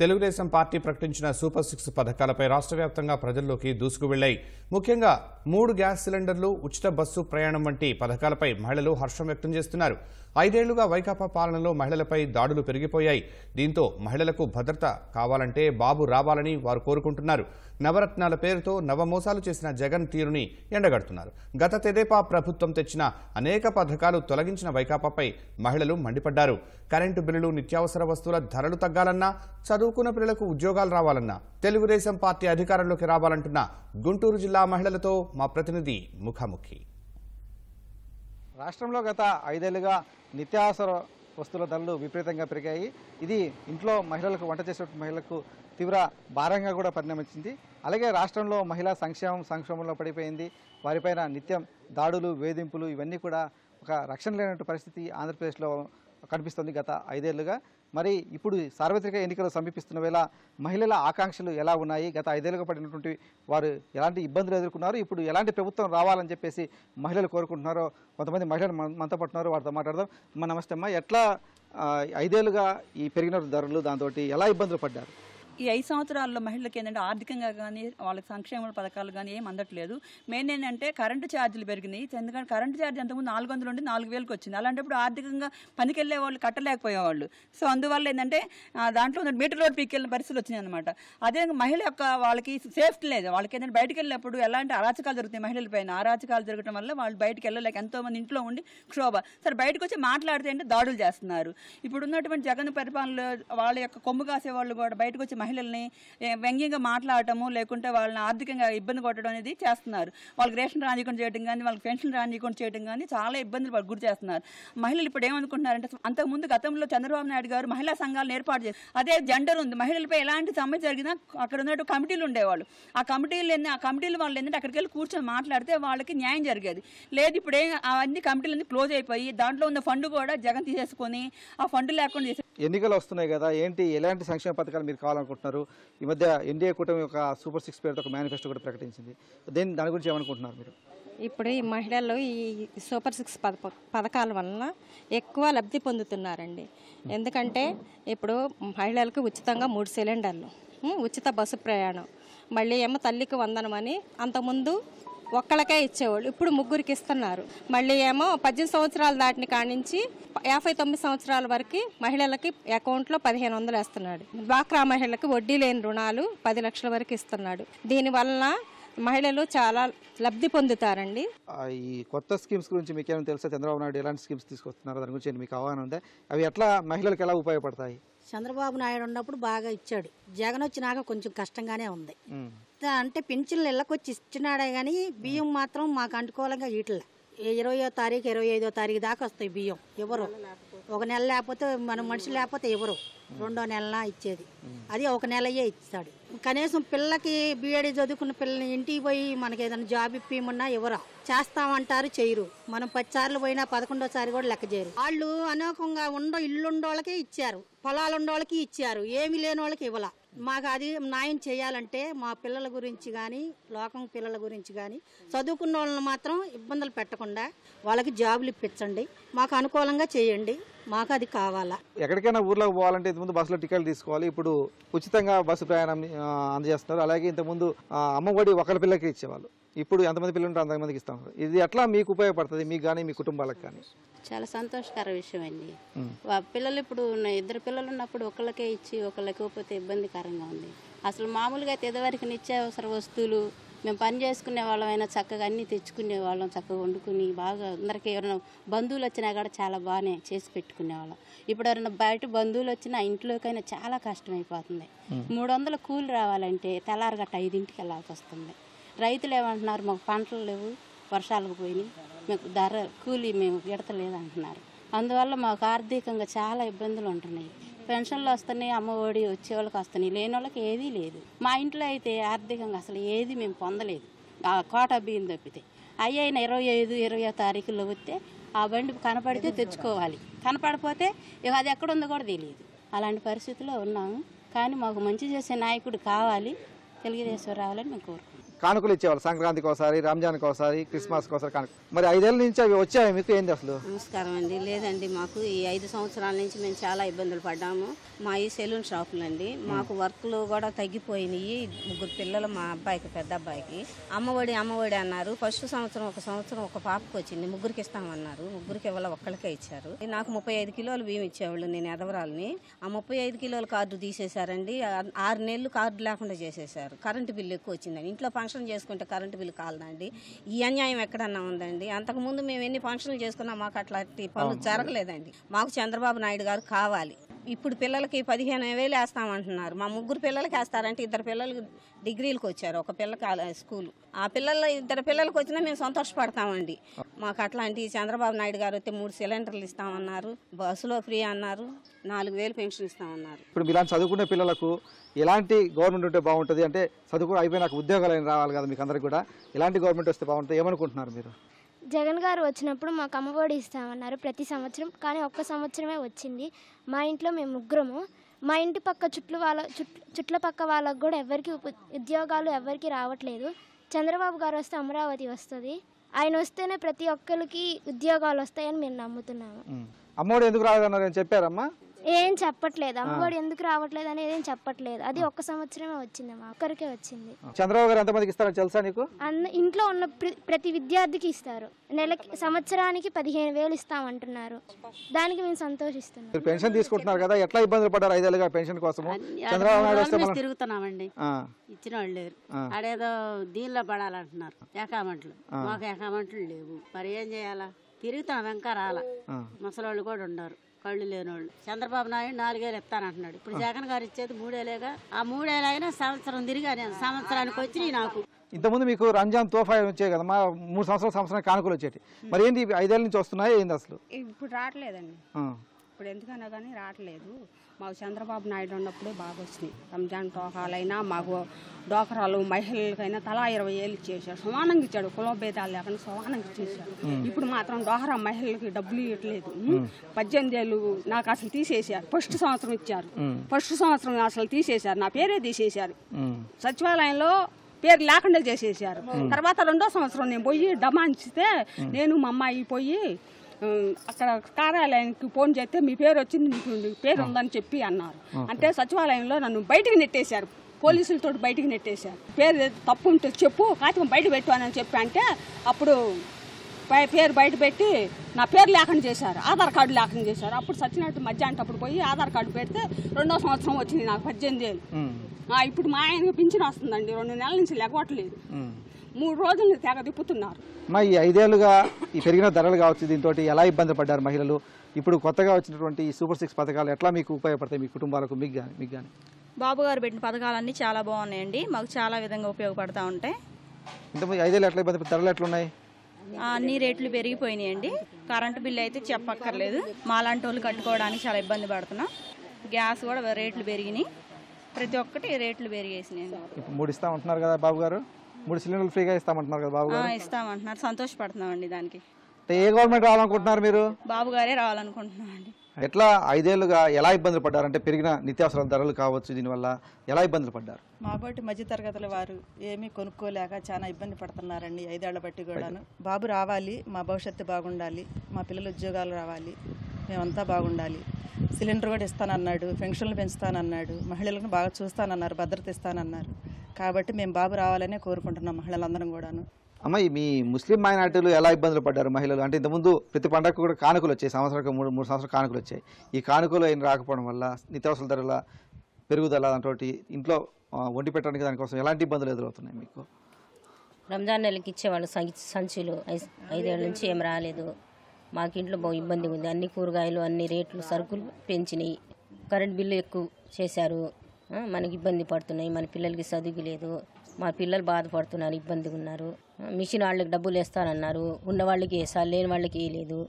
Telugu Desam party ప్రకటించిన super 6 పథకాలపై రాష్ట్ర వ్యాప్తంగా ప్రజల్లోకి దూసుకు వెళ్లాయి. ముఖ్యంగా 3 గ్యాస్ సిలిండర్లు, ఉచిత బస్సు ప్రయాణం వంటి పథకాలపై మహిళలు హర్షం వ్యక్తం చేస్తున్నారు. 5 ఏళ్లుగా వైకాపా పాలనలో మహిళలపై దాడులు పెరిగిపోయాయి. దీంతో మహిళలకు భద్రత కావాలంటే బాబు రావాలని వారు కోరుకుంటున్నారు. నవరత్నాల పేరుతో నవమోసాలు చేసిన జగన్ తీరుని ఎండగడుతున్నారు. గత తెదేపా ప్రభుత్వం తెచ్చిన అనేక పథకాలు తొలగించిన వైకాపాపై మహిళలు మండిపడ్డారు. కరెంటు బిల్లులు, నిత్యావసర వస్తువుల ధరలు తగ్గాలన్నా, చదువుకున్న పిల్లలకు ఉద్యోగాలు రావాలన్నా, తెలుగుదేశం పార్టీ అధికారంలోకి రావాలంటున్న గుంటూరు జిల్లా మహిళలతో మా ప్రతినిధి ముఖాముఖి. రాష్ట్రంలో గత 5 ఏళ్లుగా నిత్యావసర వస్తువుల ధరలు విపరీతంగా పెరిగాయి. ఇది ఇంట్లో మహిళలకు, వంట చేసే మహిళలకు తీవ్ర భారంగా కూడా పరిణమించింది. అలాగే రాష్ట్రంలో మహిళా సంక్షేమంలో పడిపోయింది. వారిపైన నిత్యం దాడులు, వేధింపులు ఇవన్నీ కూడా ఒక రక్షణ లేనటువంటి పరిస్థితి ఆంధ్రప్రదేశ్లో కనిపిస్తుంది గత 5 ఏళ్లుగా. మరి ఇప్పుడు సార్వత్రిక ఎన్నికలు సమీపిస్తున్న వేళ మహిళల ఆకాంక్షలు ఎలా ఉన్నాయి, గత 5 ఏళ్లుగా పడినటువంటి వారు ఎలాంటి ఇబ్బందులు ఎదుర్కొన్నారు, ఇప్పుడు ఎలాంటి ప్రభుత్వం రావాలని చెప్పేసి మహిళలు కోరుకుంటున్నారో కొంతమంది మహిళలు మనతో పడుతున్నారు, వారితో మాట్లాడదాం. నమస్తే అమ్మా, ఎట్లా 5 ఏళ్లుగా ఈ పెరిగిన ధరలు, దాంతో ఎలా ఇబ్బందులు పడ్డారు? ఈ 5 సంవత్సరాల్లో మహిళలకి ఏంటంటే ఆర్థికంగా కానీ వాళ్ళకి సంక్షేమ పథకాలు కానీ ఏం అందట్లేదు. మెయిన్ ఏంటంటే కరెంటు ఛార్జీలు పెరిగినాయి. ఎందుకంటే కరెంటు ఛార్జ్ అంతకుముందు 400 నుండి 4000కి వచ్చింది. అలాంటప్పుడు ఆర్థికంగా పనికి వెళ్ళే వాళ్ళు కట్టలేకపోయేవాళ్ళు. సో అందువల్ల ఏంటంటే దాంట్లో మీటర్ లోడ్ పీకెళ్ళిన పరిస్థితులు వచ్చినాయి అనమాట. అదే మహిళ యొక్క వాళ్ళకి సేఫ్టీ లేదు. వాళ్ళకి ఏంటంటే బయటకు వెళ్ళినప్పుడు ఎలాంటి అరాచకాలు జరుగుతాయి మహిళల పైన. అరాచకాలు జరగడం వల్ల వాళ్ళు బయటకు వెళ్ళలేక ఎంతోమంది ఇంట్లో ఉండి క్షోభ. సరే బయటకు వచ్చి మాట్లాడితే అంటే దాడులు చేస్తున్నారు. ఇప్పుడు ఉన్నటువంటి జగన్ పరిపాలనలో వాళ్ళ యొక్క కొమ్ము కాసే వాళ్ళు కూడా బయటకు వచ్చి మహిళల్ని వ్యంగ్యంగా మాట్లాడటము, లేకుంటే వాళ్ళని ఆర్థికంగా ఇబ్బంది కొట్టడం అనేది చేస్తున్నారు. వాళ్ళకి రేషన్ రానియకుండా చేయడం కానీ, వాళ్ళకి పెన్షన్ రానియకుండా చేయడం కానీ చాలా ఇబ్బందులు గురి చేస్తున్నారు. మహిళలు ఇప్పుడు ఏమనుకుంటున్నారంటే, అంతకుముందు గతంలో చంద్రబాబు నాయుడు గారు మహిళా సంఘాలను ఏర్పాటు చేశారు. అదే జెండర్ ఉంది, మహిళలపై ఎలాంటి సమస్య జరిగినా అక్కడ ఉన్నట్టు కమిటీలు ఉండేవాళ్ళు. ఆ కమిటీలు వాళ్ళు ఏంటంటే అక్కడికి వెళ్ళి కూర్చొని మాట్లాడితే వాళ్ళకి న్యాయం జరిగేది. లేదు ఇప్పుడు అవన్నీ కమిటీలన్నీ క్లోజ్ అయిపోయి దాంట్లో ఉన్న ఫండ్ కూడా జగన్ తీసేసుకొని ఆ ఫండ్ లేకుండా చేసి. ఎన్నికలు వస్తున్నాయి కదా, ఎలాంటి సంక్షేమ పథకాలు మీరు కావాలనుకుంటున్నారు? ఈ మధ్య ఎన్డీఏ కూటమి ఒక సూపర్ 6 పేరుతో ఒక మేనిఫెస్టో కూడా ప్రకటించింది. దాని గురించి ఏమనుకుంటున్నారు మీరు? ఇప్పుడు ఈ మహిళలు ఈ సూపర్ 6 పథకాల వలన ఎక్కువ లబ్ధి పొందుతున్నారండి. ఎందుకంటే ఇప్పుడు మహిళలకు ఉచితంగా 3 సిలిండర్లు, ఉచిత బస్సు ప్రయాణం, మళ్ళీ ఏమో తల్లికి వందనమని అంతకుముందు ఒక్కళ్ళకే ఇచ్చేవాళ్ళు, ఇప్పుడు 3కి ఇస్తున్నారు. మళ్ళీ ఏమో 18 సంవత్సరాలు దాటిన కానించి 59 సంవత్సరాల వరకు మహిళలకి అకౌంట్లో 1500 వేస్తున్నాడు. డ్వాక్రా మహిళలకు వడ్డీ లేని రుణాలు 10 లక్షల వరకు ఇస్తున్నాడు. దీనివల్ల మహిళలు చాలా లబ్ధి పొందుతారండి. ఈ కొత్త స్కీమ్స్ గురించి మీకు ఏమైనా తెలుసా? చంద్రబాబు నాయుడు ఎలాంటి స్కీమ్స్ తీసుకొస్తున్నారో దాని గురించి మీకు అవగాహన ఉందా? అవి ఎట్లా మహిళలకు ఎలా ఉపయోగపడతాయి? చంద్రబాబు నాయుడు ఉన్నప్పుడు బాగా ఇచ్చాడు. జగన్ వచ్చినాక కొంచెం కష్టంగానే ఉంది. అంటే పెన్షన్లు ఇళ్ళకొచ్చి ఇచ్చినాడే కానీ బియ్యం మాత్రం మాకు అనుకూలంగా ఇట్లా 20వ తారీఖు 25వ తారీఖు దాకా వస్తాయి బియ్యం. ఎవరు ఒక నెల లేకపోతే మన మనిషి లేకపోతే ఎవరు 2వ నెలన ఇచ్చేది, అది ఒక నెలయే ఇస్తాడు. కనీసం పిల్లకి బీఎడ్ చదువుకున్న పిల్లల్ని ఇంటికి పోయి మనకి ఏదైనా జాబ్ ఇప్పిమన్నా ఎవరా చేస్తామంటారు, చేయరు. మనం 10 సార్లు పోయినా 11వ సారి కూడా లెక్క చేయరు. వాళ్ళు అనేకంగా ఇల్లుండోళ్ళకే ఇచ్చారు, పొలాలు ఉండోళ్ళకి ఇచ్చారు, ఏమి లేని వాళ్ళకి ఇవ్వాల. మాకు అది న్యాయం చేయాలంటే మా పిల్లల గురించి కానీ, లోకం పిల్లల గురించి కానీ, చదువుకున్న వాళ్ళని మాత్రం ఇబ్బందులు పెట్టకుండా వాళ్ళకి జాబులు ఇప్పించండి, మాకు అనుకూలంగా చేయండి, మాకు అది కావాలా. ఎక్కడికైనా ఊర్లోకి పోవాలంటే ఇంతకుముందు బస్సులో టికెట్లు తీసుకోవాలి, ఇప్పుడు ఉచితంగా బస్సు ప్రయాణం అందజేస్తున్నారు. అలాగే ఇంతకుముందు అమ్మఒడి ఒకరి పిల్లలకి ఇచ్చేవాళ్ళు, ఇప్పుడు ఎంతమంది పిల్లలు ఉంటే అంతమందికి ఇస్తున్నారు. ఇది ఎట్లా మీకు ఉపయోగపడుతుంది, మీకు కానీ మీ కుటుంబాలకు కానీ? చాలా సంతోషకర విషయం అండి. పిల్లలు ఇప్పుడు 2 పిల్లలు ఉన్నప్పుడు ఒకళ్ళకే ఇచ్చి ఒకళ్ళకి ఇవ్వకపోతే ఇబ్బందికరంగా ఉంది. అసలు మామూలుగా అయితే ఇదివరకు నిత్యావసర వస్తువులు మేము పని చేసుకునే వాళ్ళమైనా చక్కగా అన్నీ తెచ్చుకునే వాళ్ళం, చక్కగా వండుకుని బాగా అందరికీ ఎవరైనా బంధువులు వచ్చినా కూడా చాలా బాగానే చేసి పెట్టుకునేవాళ్ళం. ఇప్పుడు ఎవరైనా బయట బంధువులు వచ్చినా ఇంట్లోకైనా చాలా కష్టమైపోతుంది. 300 కూలి రావాలంటే తెల్లారగట్ట 5ంటికి వెళ్ళాల్సి వస్తుంది. రైతులు ఏమంటున్నారు, మాకు పంటలు లేవు, వర్షాలకు పోయినాయి, మీకు కూలీ మేము ఎడతలేదు అంటున్నారు. అందువల్ల మాకు ఆర్థికంగా చాలా ఇబ్బందులు ఉంటున్నాయి. పెన్షన్లు వస్తున్నాయి, అమ్మఒడి వచ్చే వాళ్ళకి వస్తున్నాయి, లేని వాళ్ళకి ఏదీ లేదు. మా ఇంట్లో అయితే ఆర్థికంగా అసలు ఏది మేము పొందలేదు, ఆ కోటా బియ్యం తప్పితే. అయినా 25-20వ తారీఖులో వస్తే ఆ బండి కనపడితే తెచ్చుకోవాలి, కనపడిపోతే ఇక అది ఎక్కడుందో కూడా తెలియదు. అలాంటి పరిస్థితిలో ఉన్నాము. కానీ మాకు మంచి చేసే నాయకుడు కావాలి, తెలుగుదేశం రావాలని మేము కోరుకుంటున్నాం. కానుకలు ఇచ్చేవాళ్ళు, సంక్రాంతికి ఒకసారి, రంజాన్కి ఒకసారి, క్రిస్మస్కి ఒకసారి కానుక. మరి 5 ఏళ్ళ నుంచి అవి వచ్చాయి మీకు, ఏంది అసలు? నమస్కారం అండి. లేదండి, మాకు ఈ 5 సంవత్సరాల నుంచి మేము చాలా ఇబ్బందులు పడ్డాము. మా ఈ సెలూన్ షాపులండి, మాకు వర్క్లు కూడా తగ్గిపోయినాయి. 3 పిల్లలు, మా అబ్బాయికి, పెద్ద అబ్బాయికి అమ్మఒడి అన్నారు. ఫస్ట్ సంవత్సరం ఒక పాపకు వచ్చింది, 3కి ఇస్తామన్నారు. 3కి ఇవ్వాల, ఒక్కళ్ళకే ఇచ్చారు. నాకు 35 కిలోలు బియ్యం ఇచ్చేవాళ్ళు, నేను ఎదవరాలని. ఆ 35 కిలోల కార్డు తీసేశారండి. 6 నెలలు కార్డు లేకుండా చేసేసారు. కరెంటు బిల్లు ఎక్కువ వచ్చిందండి. ఇంట్లో ఫంక్షన్ చేసుకుంటే కరెంటు బిల్లు కాలదండి. ఈ అన్యాయం ఎక్కడన్నా ఉందండి? అంతకుముందు మేము ఎన్ని ఫంక్షన్లు చేసుకున్నా మాకు అట్లాంటి పనులు జరగలేదండి. మాకు చంద్రబాబు నాయుడు గారు కావాలి. ఇప్పుడు పిల్లలకి 15,000 వేస్తామంటున్నారు. మా 3 పిల్లలకి వేస్తారంటే 2 పిల్లలు డిగ్రీలకు వచ్చారు, ఒక పిల్లకి స్కూల్. ఆ పిల్లలు 2 పిల్లలకి వచ్చినా మేము సంతోషపడతామండి. మాకు అట్లాంటి చంద్రబాబు నాయుడు గారు అయితే 3 సిలిండర్లు ఇస్తామన్నారు, బస్సులో ఫ్రీ అన్నారు, 4,000 పెన్షన్ ఇస్తామన్నారు. ఇప్పుడు ఇలాంటి చదువుకునే పిల్లలకు ఎలాంటి గవర్నమెంట్ ఉంటే బాగుంటుంది? అంటే చదువుకు అయిపోయినాక ఉద్యోగాలు రావాలి కదా మీకు అందరికి కూడా, ఎలాంటి గవర్నమెంట్ వస్తే బాగుంటుంది ఏమనుకుంటున్నారు మీరు? జగన్ గారు వచ్చినప్పుడు మాకు అమ్మఒడి ఇస్తామన్నారు ప్రతి సంవత్సరం, కానీ ఒక్క సంవత్సరమే వచ్చింది. మా ఇంట్లో మేము 3. మా ఇంటి పక్క చుట్ల పక్క వాళ్ళకు కూడా ఎవరికి ఉద్యోగాలు ఎవరికి రావట్లేదు. చంద్రబాబు గారు వస్తే అమరావతి వస్తుంది, ఆయన వస్తేనే ప్రతి ఒక్కరికి ఉద్యోగాలు వస్తాయని మేము నమ్ముతున్నాము. అమ్మఒడి ఎందుకు రాలేదన్నారు చెప్పారమ్మా? ఏం చెప్పట్లేదు, అమ్మఒడి ఎందుకు రావట్లేదు అనేది ఏం చెప్పట్లేదు. అది ఒక్క సంవత్సరమే వచ్చింది, మా ఒక్కరికే వచ్చింది. చంద్రబాబు గారు ఎంతమందికి ఇస్తారో తెలుసా నీకు? ఇంట్లో ఉన్న ప్రతి విద్యార్థికి ఇస్తారు. సంవత్సరానికి 15,000 ఇస్తామంటున్నారు. దానికి మేము సంతోషిస్తున్నాం. పెన్షన్ తీసుకుంటున్నారు కదా, ఎట్లా ఇబ్బందులు పడ్డారు 5 ఏళ్ళుగా పెన్షన్ కోసం? చంద్రబాబు నాయుడు వస్తే తిరుగుతున్నామండి, ఇచ్చిన వాళ్ళు లేరు. ఆడేదో దీనిలో పడాలంటున్నారు, ఏకామంట్లు. మాకు ఏకామంట్లు లేవు, మరి ఏం చేయాలా? తిరుగుతాం, ఇంకా రాలా. ముసలోళ్ళు కూడా ఉన్నారు, కళ్ళు లేనోళ్ళు. చంద్రబాబు నాయుడు 4,000 ఇస్తానంటున్నాడు. ఇప్పుడు జగన్ గారు ఇచ్చేది 3 ఏళ్ళేగా. ఆ 3 ఏళ్ళు అయినా సంవత్సరం తిరిగా, నేను సంవత్సరానికి వచ్చినాయి నాకు. ఇంతకుముందు మీకు రంజాన్ తోఫా వచ్చాయి కదా, మా 3 సంవత్సరాల కానుకలు వచ్చేటి. మరి ఏంటి 5 ఏళ్ళ నుంచి వస్తున్నాయి, ఏంది అసలు? ఇప్పుడు రావట్లేదండి. ఇప్పుడు ఎందుకన్నా కానీ రావట్లేదు. మాకు చంద్రబాబు నాయుడు ఉన్నప్పుడే బాగా వచ్చినాయి. రంజాన్ తోహాలైనా, మాకు డోకరాలు మహిళలకైనా తలా 20,000 ఇచ్చేసాడు, సమానంగా ఇచ్చాడు. కులం భేదాలు లేకుండా సమానంగా ఇచ్చేసాడు. ఇప్పుడు మాత్రం డోకరా మహిళలకి డబ్బులు ఇవ్వట్లేదు. 18 ఏళ్ళు నాకు అసలు తీసేశారు. ఫస్ట్ సంవత్సరం ఇచ్చారు, ఫస్ట్ సంవత్సరం అసలు తీసేశారు, నా పేరే తీసేశారు. సచివాలయంలో పేరు లేకుండా చేసేసారు. తర్వాత 2వ సంవత్సరం నేను పోయి డమాంచితే, నేను మా అమ్మాయి పోయి అక్కడ కార్యాలయానికి ఫోన్ చేస్తే మీ పేరు వచ్చింది, మీకు పేరు ఉందని చెప్పి అన్నారు. అంటే సచివాలయంలో నన్ను బయటికి నెట్టేశారు, పోలీసులతో బయటికి నెట్టేశారు. పేరు తప్పు ఉంటే చెప్పు, కాగితం బయట పెట్టు అని చెప్పి అంటే అప్పుడు పేరు బయట పెట్టి నా పేరు లేకుండా చేశారు, ఆధార్ కార్డు లేకుండా చేశారు. అప్పుడు సచ్చినట్టు మధ్యాహ్నం అప్పుడు పోయి ఆధార్ కార్డు పెడితే 2వ సంవత్సరం వచ్చింది నాకు 18 ఏళ్ళు. ఇప్పుడు మా ఆయనకి పింఛన్ వస్తుందండి, 2 నెలల నుంచి లెగవట్లేదు. 3 రోజులు తెగ తిప్పుతున్నారు. మా ఈ 5 ఏళ్ళుగా ఈ పెరిగిన ధరలు కావచ్చు, దీంతో ఎలా ఇబ్బంది పడ్డారు మహిళలు? ఇప్పుడు కొత్తగా వచ్చినటువంటి ఈ సూపర్ 6 పథకాలు ఎట్లా మీకు ఉపయోగపడతాయి, మీ కుటుంబాలకు, మీకు కానీ? బాబు గారు పెట్టిన పథకాలన్నీ చాలా బాగున్నాయండి, మాకు చాలా విధంగా ఉపయోగపడతా ఉంటాయి. ఇంతకుముందు 5 ఏళ్ళు ఎట్లా ఇబ్బంది, ధరలు ఎట్లున్నాయి? అన్ని రేట్లు పెరిగిపోయినాయండి. కరెంటు బిల్లు అయితే చెప్పక్కర్లేదు, మాలాంటి వాళ్ళు కట్టుకోవడానికి చాలా ఇబ్బంది పడుతున్నాం. గ్యాస్ కూడా రేట్లు పెరిగినాయి, ప్రతి ఒక్కటి రేట్లు పెరిగేసినాయండి. 3 ఇస్తామంటున్నారు కదా బాబు గారు, 3 సిలిండర్లు ఫ్రీగా ఇస్తామంటున్నారు కదా బాబు గారు? ఇస్తామంటున్నారు, సంతోషపడుతున్నామండి. దానికి ఏ గవర్నమెంట్ రావాలనుకుంటున్నారు మీరు? బాబు గారే రావాలనుకుంటున్నామండి. ఎట్లా 5 ఏళ్ళుగా ఎలా ఇబ్బందులు పడ్డారు? అంటే పెరిగిన నిత్యావసరాల ధరలు కావచ్చు, దీనివల్ల ఎలా ఇబ్బందులు పడ్డారు? మాబోటి మధ్యతరగతుల వారు ఏమీ కొనుక్కోలేక చాలా ఇబ్బంది పడుతున్నారండి 5 ఏళ్ల బట్టి కూడాను. బాబు రావాలి, మా భవిష్యత్తు బాగుండాలి, మా పిల్లల ఉద్యోగాలు రావాలి, మేమంతా బాగుండాలి. సిలిండర్ కూడా ఇస్తానన్నాడు, పెన్షన్లు పెంచుతానన్నాడు, మహిళలను బాగా చూస్తానన్నారు, భద్రత ఇస్తానన్నారు. కాబట్టి మేము బాబు రావాలనే కోరుకుంటున్నాం మహిళలందరం కూడాను. అమ్మ, మీ ముస్లిం మైనార్టీలు ఎలా ఇబ్బందులు పడ్డారు మహిళలు? అంటే ఇంతకుముందు ప్రతి పండగకు కూడా కానుకలు వచ్చాయి, సంవత్సరానికి 3 సంవత్సరాలు కానుకలు వచ్చాయి. ఈ కానుకలు అయిన రాకపోవడం వల్ల నిత్యావసరాల ధరల పెరుగుదల, దాంతో ఇంట్లో వండి పెట్టడానికి దానికోసం ఎలాంటి ఇబ్బందులు ఎదురవుతున్నాయి మీకు? రంజాన్ నెలకి ఇచ్చేవాళ్ళు సంచులు, 5 ఏళ్ళ నుంచి ఏం రాలేదు. మాకు ఇంట్లో బాగా ఇబ్బంది ఉంది. అన్ని కూరగాయలు, అన్ని రేట్లు, సరుకులు పెంచినాయి. కరెంట్ బిల్లు ఎక్కువ చేశారు, మనకి ఇబ్బంది పడుతున్నాయి. మన పిల్లలకి చదువు లేదు, మా పిల్లలు బాధపడుతున్నారు, ఇబ్బందిగా ఉన్నారు. మిషన్ వాళ్ళకి డబ్బులు వేస్తానన్నారు, ఉన్న వాళ్ళకి వేసారు, లేని వాళ్ళకి వేయలేదు.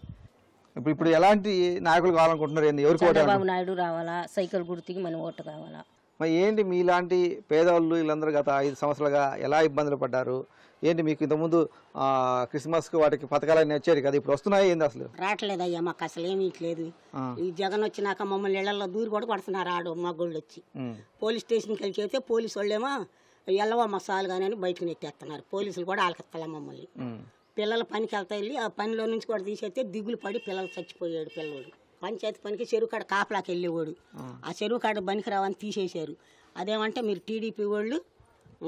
ఇప్పుడు ఎలాంటి నాయకులు కావాలనుకుంటున్నారు? చంద్రబాబు నాయుడు రావాలా, సైకిల్ గుర్తుకి మన ఓటు కావాలా. మరి ఏంటి మీలాంటి పేదవాళ్ళు వీళ్ళందరూ గత 5 సంవత్సరాలుగా ఎలా ఇబ్బందులు పడ్డారు? ఏంటి మీకు ఇంతకుముందు క్రిస్మస్కి వాటికి పథకాలన్నీ వచ్చాయి కదా, ఇప్పుడు వస్తున్నాయి ఏంది అసలు? రావట్లేదయ్యా, మాకు అసలు ఏమీ ఇట్లేదు. ఈ జగన్ వచ్చినాక మమ్మల్ని ఇళ్లలో దూరి కూడా పడుతున్నారు, ఆడు మా గోళ్ళు వచ్చి పోలీస్ స్టేషన్కి వెళ్ళి చెప్తే పోలీసు వాళ్ళేమో ఎల్లవమ్మ సాలు కానీ అని బయటకు నెట్టేస్తున్నారు. పోలీసులు కూడా ఆలకెత్తాలి మమ్మల్ని. పిల్లలు పనికి వెళ్తా వెళ్ళి ఆ పనిలో నుంచి కూడా తీసేస్తే దిగులు పడి పిల్లలు చచ్చిపోయాడు. పిల్లవాడు పంచాయతీ పనికి చెరువు కాడ కాపలాకి వెళ్ళేవాడు. ఆ చెరువు కాడ బనికి రావని తీసేశారు. అదేమంటే మీరు టీడీపీ వాళ్ళు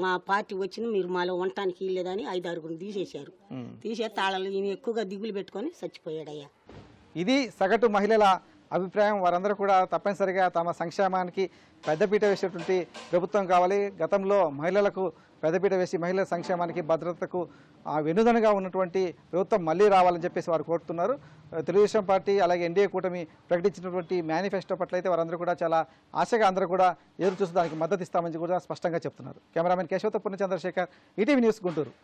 మా పార్టీ వచ్చింది, మీరు మాలో ఉండటానికి లేదని 5-6 తీసేశారు. తీసేస్తే వాళ్ళని ఈయన ఎక్కువగా దిగులు పెట్టుకొని చచ్చిపోయాడయ్యా. ఇది సగటు మహిళల అభిప్రాయం. వారందరూ కూడా తప్పనిసరిగా తమ సంక్షేమానికి పెద్దపీట వేసేటువంటి ప్రభుత్వం కావాలి. గతంలో మహిళలకు పెద్దపీట వేసి మహిళల సంక్షేమానికి భద్రతకు వెన్నుదనగా ఉన్నటువంటి ప్రభుత్వం మళ్ళీ రావాలని చెప్పేసి వారు కోరుతున్నారు. తెలుగుదేశం పార్టీ అలాగే ఎన్డీఏ కూటమి ప్రకటించినటువంటి మేనిఫెస్టో పట్ల అయితే వారందరూ కూడా చాలా ఆశగా అందరూ కూడా ఎదురు చూసి దానికి మద్దతు ఇస్తామని కూడా స్పష్టంగా చెప్తున్నారు. కెమెరామెన్ కేశవతో పూర్ణచంద్రశేఖర్, ఈటీవీ న్యూస్, గుంటూరు.